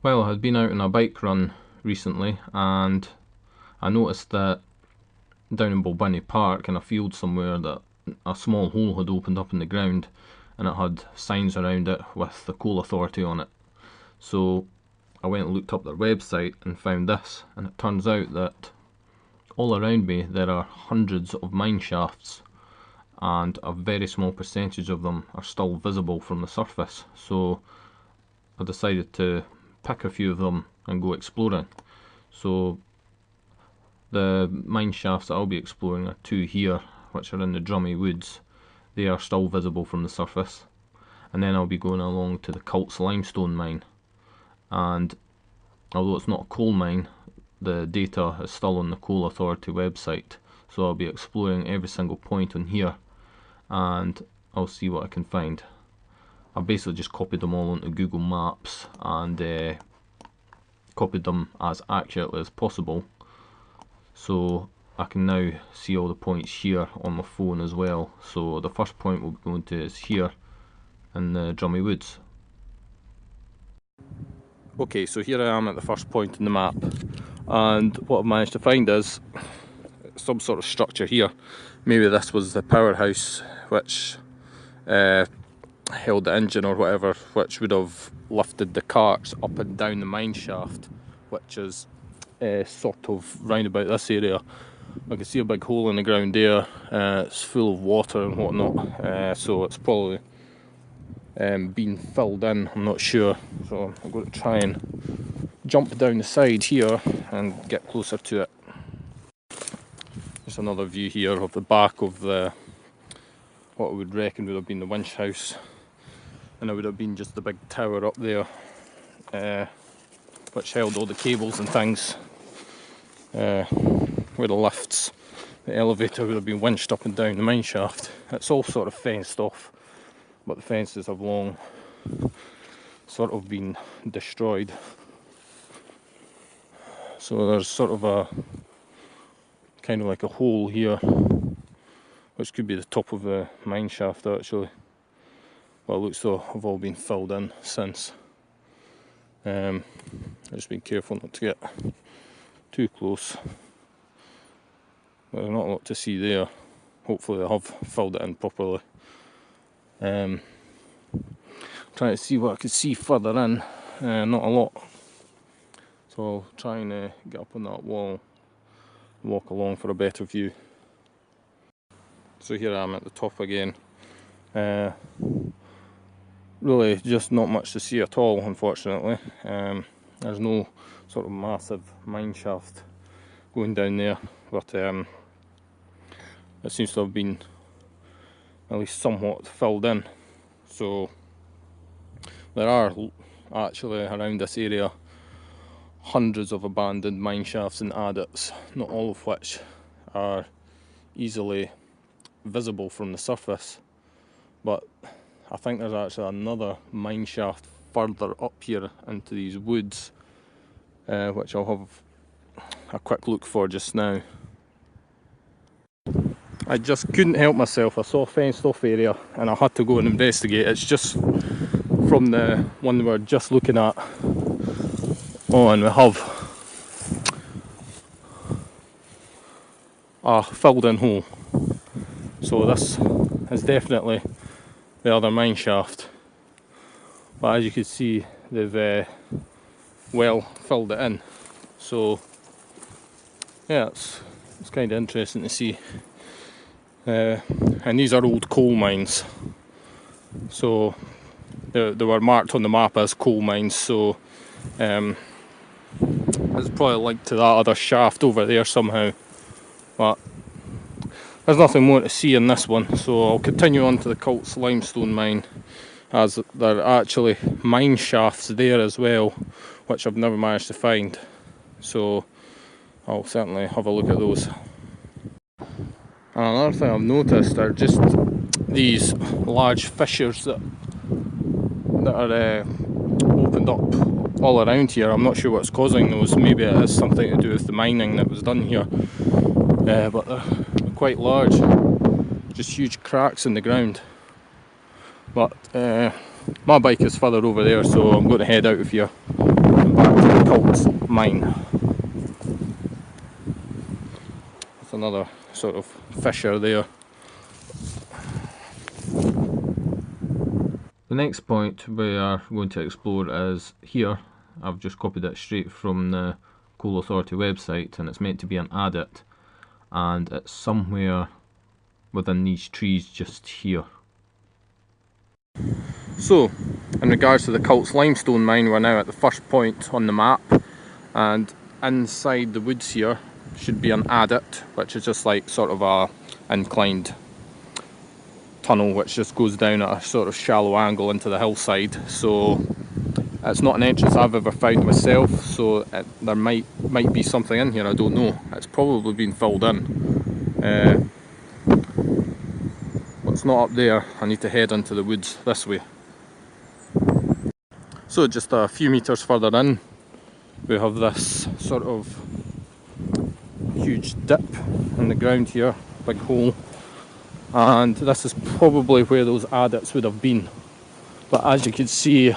Well, I had been out on a bike run recently and I noticed that down in Bulbinny Park in a field somewhere that a small hole had opened up in the ground and it had signs around it with the Coal Authority on it. So I went and looked up their website and found this, and it turns out that all around me there are hundreds of mine shafts and a very small percentage of them are still visible from the surface. So I decided to pick a few of them and go exploring. So the mine shafts that I'll be exploring are two here, which are in the Drummy Woods. They are still visible from the surface. And then I'll be going along to the Cults Limestone mine. And although it's not a coal mine, the data is still on the Coal Authority website. So I'll be exploring every single point on here and I'll see what I can find. I basically just copied them all onto Google Maps and copied them as accurately as possible, so I can now see all the points here on my phone as well. So the first point we'll be going to is here in the Drummy Woods. Okay, so here I am at the first point in the map, and what I've managed to find is some sort of structure here. Maybe this was the powerhouse which held the engine or whatever, which would have lifted the carts up and down the mine shaft, which is sort of round about this area. I can see a big hole in the ground there. It's full of water and whatnot, so it's probably been filled in, I'm not sure. So I'm going to try and jump down the side here and get closer to it. There's another view here of the back of the what I would reckon would have been the winch house, and it would have been just the big tower up there, which held all the cables and things, where the lifts, the elevator would have been winched up and down the mine shaft. It's all sort of fenced off, but the fences have long sort of been destroyed. So there's sort of a kind of like a hole here, which could be the top of the mine shaft actually. Well, it looks though have all been filled in since. I've just been careful not to get too close. There's not a lot to see there. Hopefully they have filled it in properly. Trying to see what I could see further in. Not a lot. So I'll try and get up on that wall and walk along for a better view. So here I am at the top again. Really just not much to see at all, unfortunately. There's no sort of massive mine shaft going down there, but it seems to have been at least somewhat filled in. So there are actually around this area hundreds of abandoned mine shafts and adits, not all of which are easily visible from the surface, but I think there's actually another mine shaft further up here into these woods, which I'll have a quick look for just now. I just couldn't help myself. I saw a fenced off area and I had to go and investigate. It's just from the one we're just looking at. Oh, and we have a filled in hole. So this is definitely the other mine shaft, but as you can see they've well filled it in. So yeah, it's kind of interesting to see. And these are old coal mines, so they were marked on the map as coal mines, so it's probably linked to that other shaft over there somehow, but there's nothing more to see in this one. So I'll continue on to the Cults Limestone mine, as there are actually mine shafts there as well, which I've never managed to find, so I'll certainly have a look at those. And another thing I've noticed are just these large fissures that are opened up all around here. I'm not sure what's causing those. Maybe it has something to do with the mining that was done here, but they're quite large, just huge cracks in the ground. But my bike is further over there, so I'm going to head out of here. and back to the Cults mine. There's another sort of fissure there. The next point we are going to explore is here. I've just copied it straight from the Coal Authority website, and it's meant to be an adit, and it's somewhere within these trees just here. So, in regards to the Cults limestone mine, we're now at the first point on the map, and inside the woods here should be an adit, which is just like sort of a inclined tunnel which just goes down at a sort of shallow angle into the hillside. So it's not an entrance I've ever found myself, so there might be something in here, I don't know. It's probably been filled in. But it's not up there. I need to head into the woods this way. So just a few metres further in, we have this sort of huge dip in the ground here, big hole. And this is probably where those adits would have been. But as you can see,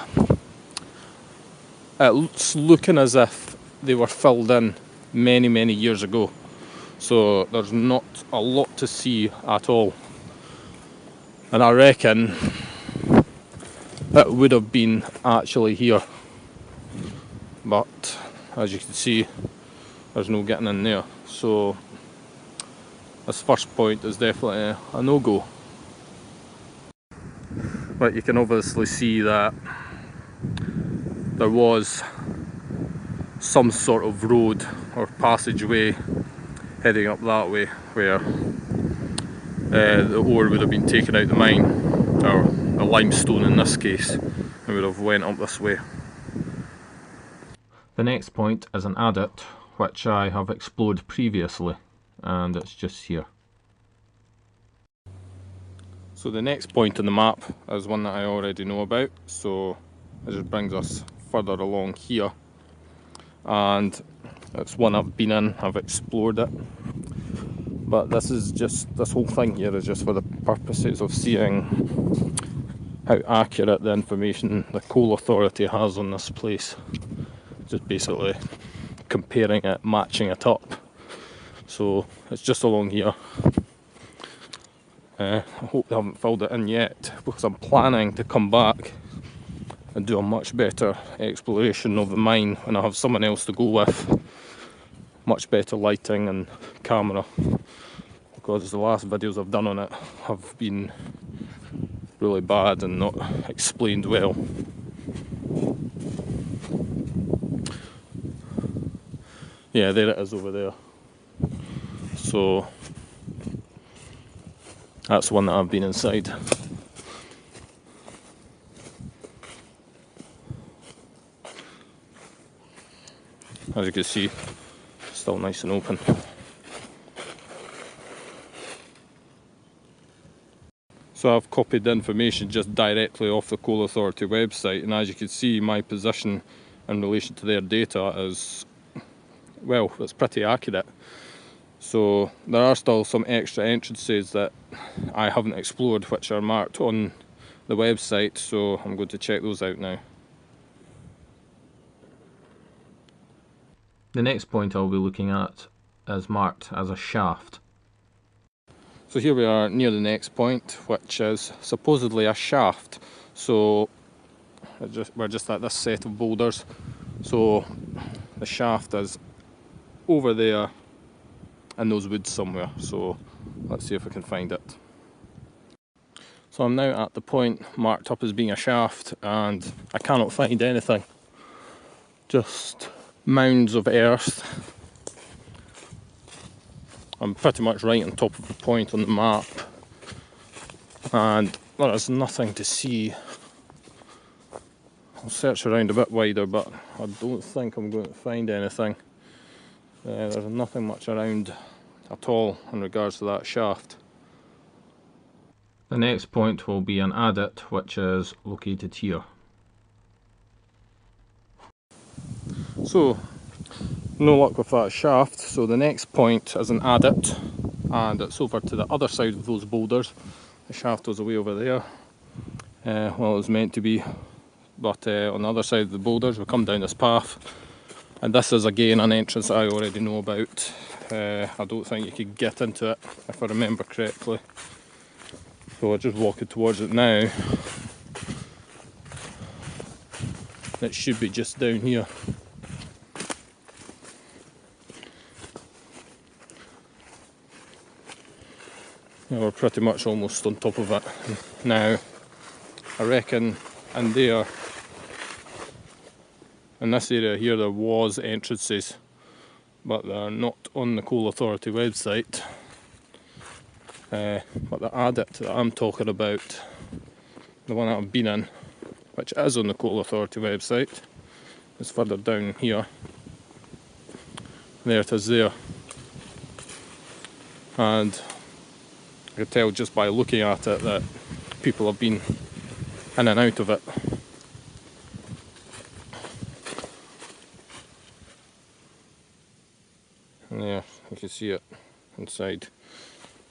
it's looking as if they were filled in many years ago. So there's not a lot to see at all. And I reckon it would have been actually here. But as you can see, there's no getting in there. So this first point is definitely a no-go. But you can obviously see that there was some sort of road or passageway heading up that way where the ore would have been taken out the mine, or the limestone in this case, and would have went up this way. The next point is an adit which I have explored previously, and it's just here. So the next point on the map is one that I already know about, so it just brings us further along here, and it's one I've been in, I've explored it, but this whole thing here is just for the purposes of seeing how accurate the information the Coal Authority has on this place. Just basically comparing it, matching it up. So it's just along here. I hope they haven't filled it in yet, because I'm planning to come back and do a much better exploration of the mine when I have someone else to go with. Much better lighting and camera, because the last videos I've done on it have been really bad and not explained well. Yeah, there it is over there. So that's one that I've been inside. As you can see, still nice and open. So I've copied the information just directly off the Coal Authority website, and as you can see, my position in relation to their data is, well, it's pretty accurate. So there are still some extra entrances that I haven't explored which are marked on the website, so I'm going to check those out now. The next point I'll be looking at is marked as a shaft. So here we are near the next point, which is supposedly a shaft. So we're just at this set of boulders. So the shaft is over there in those woods somewhere. So let's see if we can find it. So I'm now at the point marked up as being a shaft, and I cannot find anything. Just mounds of earth. I'm pretty much right on top of the point on the map, and there's nothing to see. I'll search around a bit wider, but I don't think I'm going to find anything. There's nothing much around at all in regards to that shaft. The next point will be an adit, which is located here. So, no luck with that shaft, so the next point is an adit, and it's over to the other side of those boulders. The shaft was away over there. Well, it was meant to be but on the other side of the boulders we come down this path, and this is again an entrance I already know about. I don't think you could get into it if I remember correctly, so we're just walking towards it now. It should be just down here. Yeah, we're pretty much almost on top of it now. I reckon in there, in this area here, there was entrances, but they're not on the Coal Authority website. But the adit that I'm talking about, the one that I've been in, which is on the Coal Authority website, is further down here. There it is there. And I could tell just by looking at it that people have been in and out of it. And there, you can see it inside.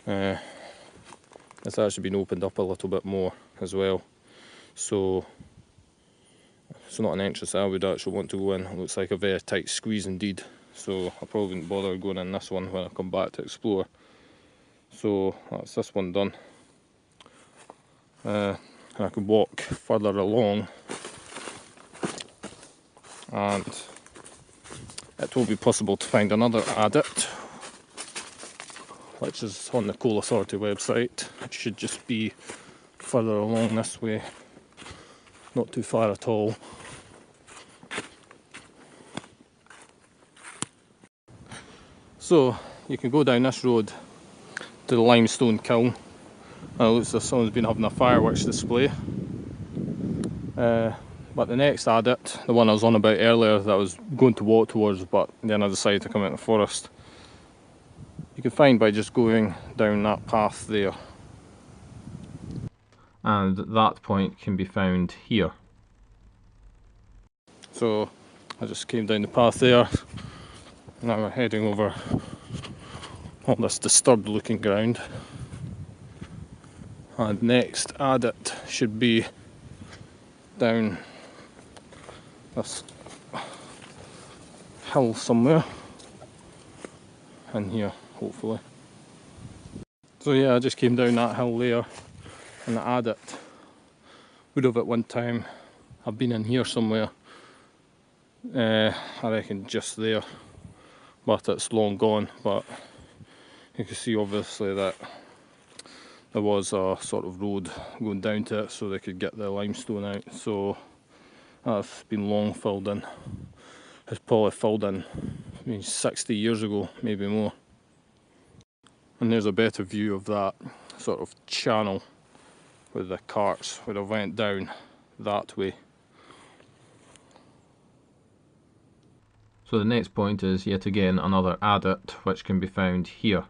It's actually been opened up a little bit more as well. So it's not an entrance I would actually want to go in. It looks like a very tight squeeze indeed. So I probably wouldn't bother going in this one when I come back to explore. So that's this one done. And I could walk further along, and it will be possible to find another adit, which is on the Coal Authority website. It should just be further along this way, not too far at all. So you can go down this road to the Limestone kiln. It looks like someone's been having a fireworks display. But the next adit, the one I was on about earlier that I was going to walk towards, but then I decided to come out in the forest, you can find by just going down that path there. And that point can be found here. So I just came down the path there. Now we're heading over all this disturbed looking ground. And next adit should be down this hill somewhere in here, hopefully. So yeah, I just came down that hill there, and the adit would have at one time have been in here somewhere. I reckon just there, but it's long gone. But you can see obviously that there was a sort of road going down to it so they could get the limestone out. So that's been long filled in. It's probably filled in 60 years ago, maybe more. And there's a better view of that sort of channel with the carts would have went down that way. So the next point is yet again another adit which can be found here.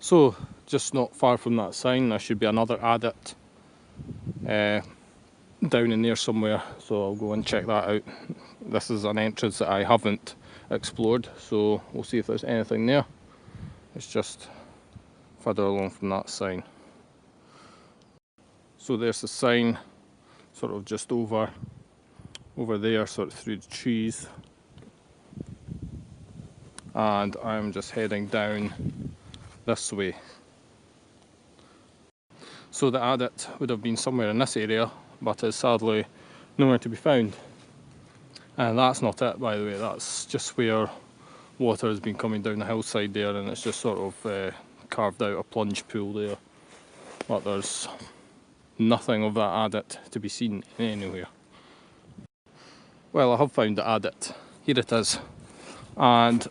So just not far from that sign there should be another adit down in there somewhere, so I'll go and check that out. This is an entrance that I haven't explored, so we'll see if there's anything there. It's just further along from that sign. So there's the sign sort of just over there, sort of through the trees, and I'm just heading down this way. So the adit would have been somewhere in this area, but is sadly nowhere to be found. And that's not it, by the way, that's just where water has been coming down the hillside there, and it's just sort of carved out a plunge pool there. But there's nothing of that adit to be seen anywhere. Well, I have found the adit. Here it is. And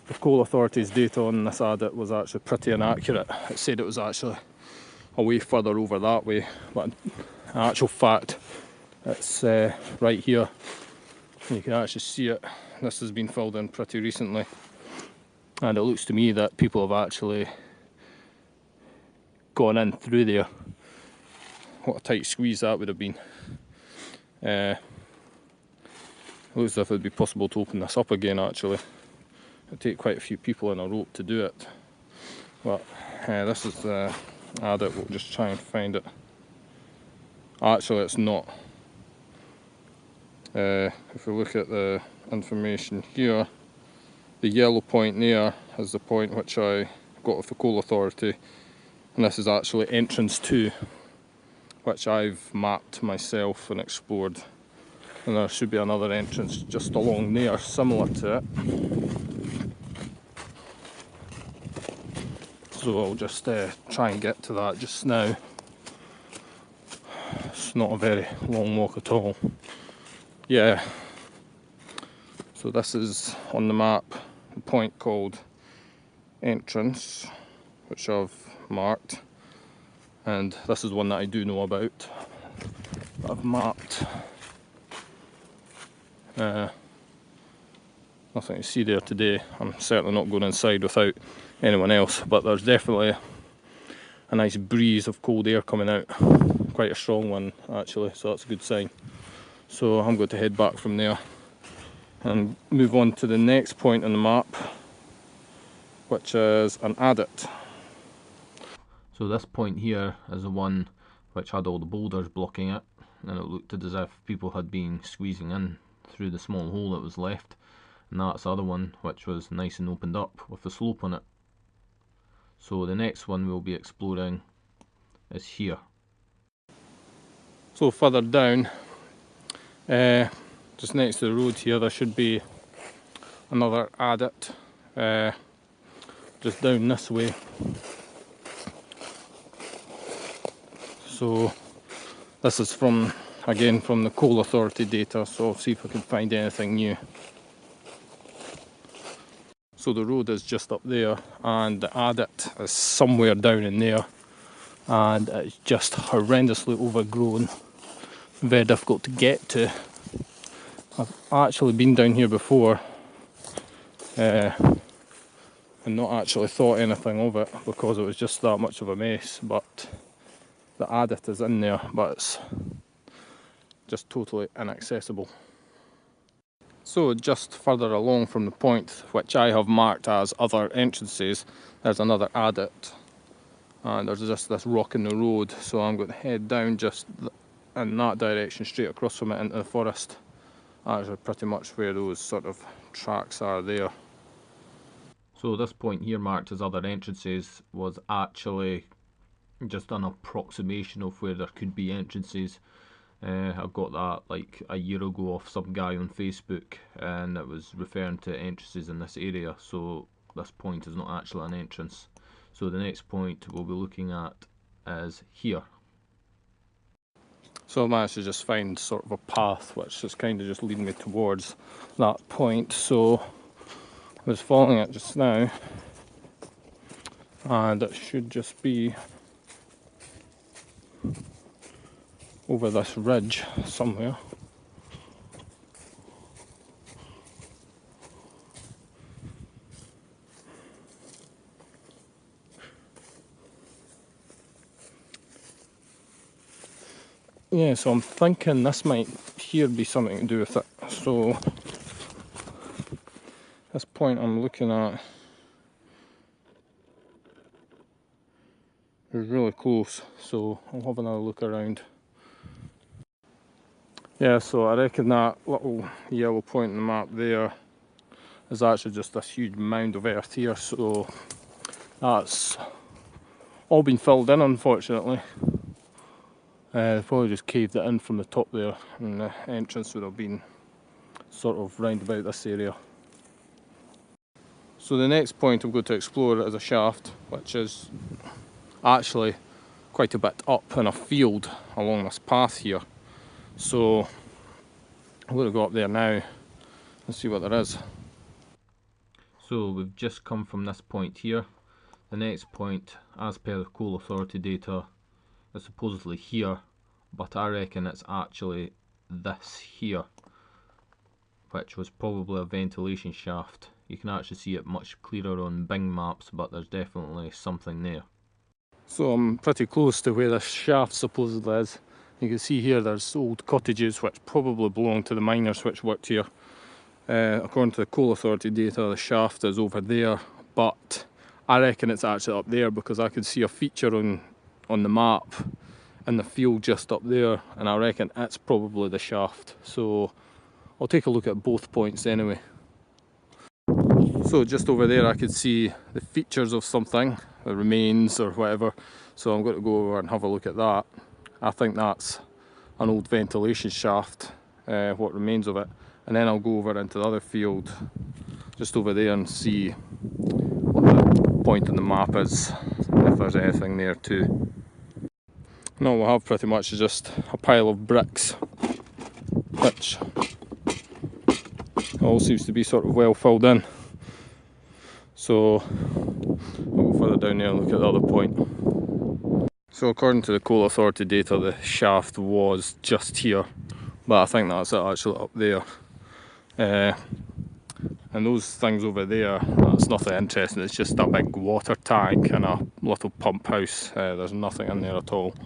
the Coal Authority's data on this adit was actually pretty inaccurate. It said it was actually a way further over that way, but in actual fact it's right here. You can actually see it. This has been filled in pretty recently, and it looks to me that people have actually gone in through there. What a tight squeeze that would have been. It looks as if it would be possible to open this up again actually. It would take quite a few people in a rope to do it. But this is the adit, we'll just try and find it. Actually, it's not. If we look at the information here, the yellow point there is the point which I got with the Coal Authority, and this is actually entrance 2, which I've mapped myself and explored. And there should be another entrance just along there, similar to it. So I'll just try and get to that just now. It's not a very long walk at all. Yeah. So this is on the map, a point called Entrance, which I've marked. And this is one that I do know about. I've mapped. Nothing to see there today. I'm certainly not going inside without anyone else, but there's definitely a nice breeze of cold air coming out. Quite a strong one actually, so that's a good sign. So I'm going to head back from there and move on to the next point on the map, which is an adit. So this point here is the one which had all the boulders blocking it, and it looked as if people had been squeezing in through the small hole that was left. And that's the other one which was nice and opened up with a slope on it. So the next one we'll be exploring is here. So further down, just next to the road here, there should be another adit just down this way. So this is from, again, from the Coal Authority data, so I'll see if I can find anything new. So the road is just up there, and the adit is somewhere down in there, and it's just horrendously overgrown, very difficult to get to. I've actually been down here before and not actually thought anything of it because it was just that much of a mess, but the adit is in there, but it's just totally inaccessible. So just further along from the point which I have marked as other entrances, there's another adit, and there's just this rock in the road, so I'm going to head down just in that direction, straight across from it into the forest. Actually pretty much where those sort of tracks are there. So this point here marked as other entrances was actually just an approximation of where there could be entrances. I got that like a year ago off some guy on Facebook, and it was referring to entrances in this area, so this point is not actually an entrance. So the next point we'll be looking at is here. So I managed to just find sort of a path which is kind of just leading me towards that point, so I was following it just now, and it should just be over this ridge somewhere. Yeah, so I'm thinking this might here be something to do with it. So this point I'm looking at is really close, so I'll have another look around. Yeah, so I reckon that little yellow point on the map there is actually just this huge mound of earth here, so that's all been filled in, unfortunately. They probably just caved it in from the top there, and the entrance would have been sort of round about this area. So the next point I'm going to explore is a shaft, which is actually quite a bit up in a field along this path here. So I'm going to go up there now and see what there is. So we've just come from this point here. The next point, as per the Coal Authority data, is supposedly here, but I reckon it's actually this here, which was probably a ventilation shaft. You can actually see it much clearer on Bing maps, but there's definitely something there. So I'm pretty close to where this shaft supposedly is. You can see here there's old cottages which probably belong to the miners which worked here. According to the Coal Authority data, the shaft is over there, but I reckon it's actually up there because I could see a feature on the map in the field just up there, and I reckon it's probably the shaft. So I'll take a look at both points anyway. So just over there I could see the features of something, the remains or whatever, so I'm going to go over and have a look at that. I think that's an old ventilation shaft, what remains of it, and then I'll go over into the other field just over there and see what the point on the map is, if there's anything there too. And all we'll have pretty much is just a pile of bricks, which all seems to be sort of well filled in. So we'll go further down there and look at the other point. So according to the Coal Authority data, the shaft was just here, but I think that's it actually up there. And those things over there, that's nothing interesting, it's just a big water tank and a little pump house. There's nothing in there at all.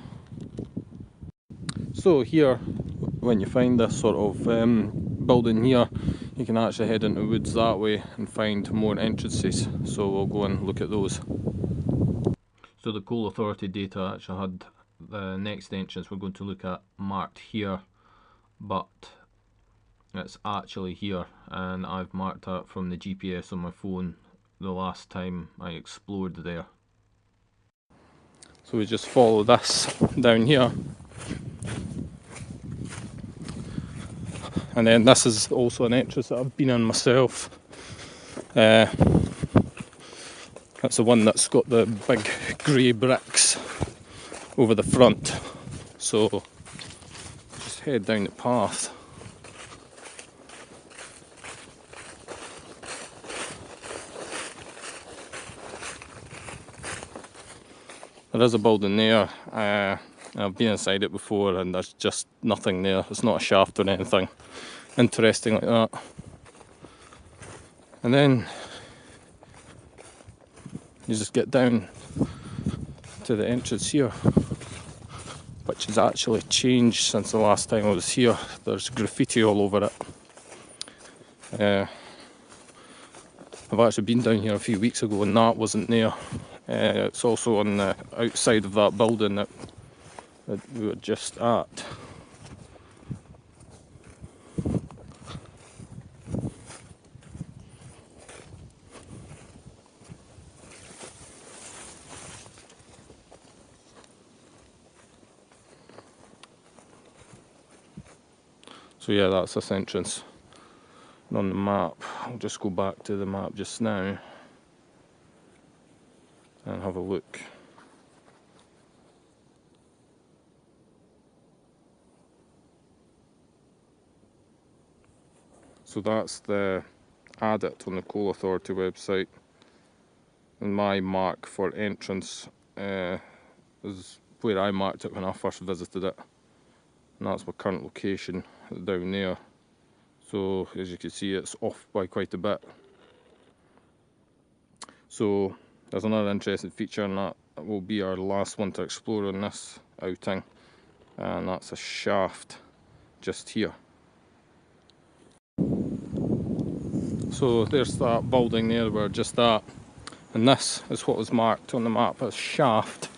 So here, when you find this sort of building here, you can actually head into the woods that way and find more entrances, so we'll go and look at those. So the Coal Authority data actually had the next entrance we're going to look at marked here, but it's actually here, and I've marked that from the GPS on my phone the last time I explored there. So we just follow this down here, and then this is also an entrance that I've been in myself. That's the one that's got the big grey bricks over the front, so just head down the path. There is a building there, I've been inside it before and there's just nothing there. It's not a shaft or anything interesting like that. And then you just get down to the entrance here, which has actually changed since the last time I was here. There's graffiti all over it. I've actually been down here a few weeks ago and that wasn't there. It's also on the outside of that building that we were just at. So yeah, that's this entrance. And on the map, I'll just go back to the map just now and have a look. So that's the adit on the Coal Authority website, and my mark for entrance is where I marked it when I first visited it, and that's my current location down there. So as you can see, it's off by quite a bit. So there's another interesting feature, and that will be our last one to explore on this outing, and that's a shaft just here. So there's that building there we're just at, and this is what was marked on the map as shaft,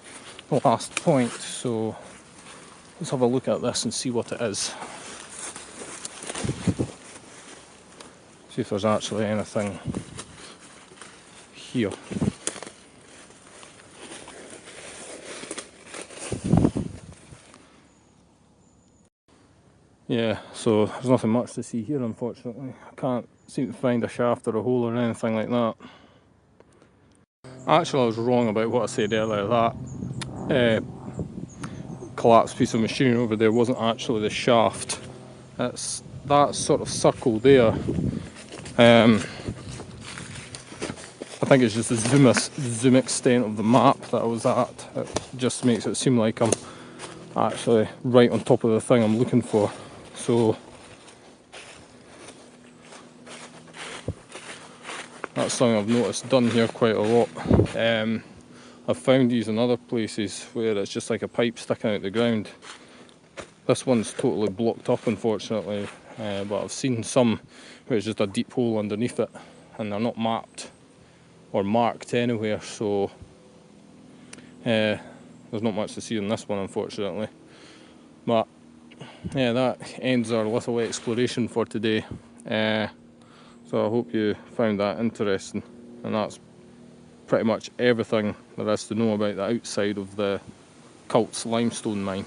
the last point. So let's have a look at this and see what it is. See if there's actually anything here. Yeah, so there's nothing much to see here, unfortunately. I can't seem to find a shaft or a hole or anything like that. Actually, I was wrong about what I said earlier. That collapsed piece of machinery over there wasn't actually the shaft. It's that sort of circle there. I think it's just the zoom extent of the map that I was at. It just makes it seem like I'm actually right on top of the thing I'm looking for. So that's something I've noticed done here quite a lot. I've found these in other places where it's just like a pipe sticking out the ground. This one's totally blocked up, unfortunately, but I've seen some where it's just a deep hole underneath it and they're not mapped or marked anywhere. So there's not much to see in this one, unfortunately. But yeah, that ends our little exploration for today. So I hope you found that interesting, and that's pretty much everything there is to know about the outside of the Cults limestone mine.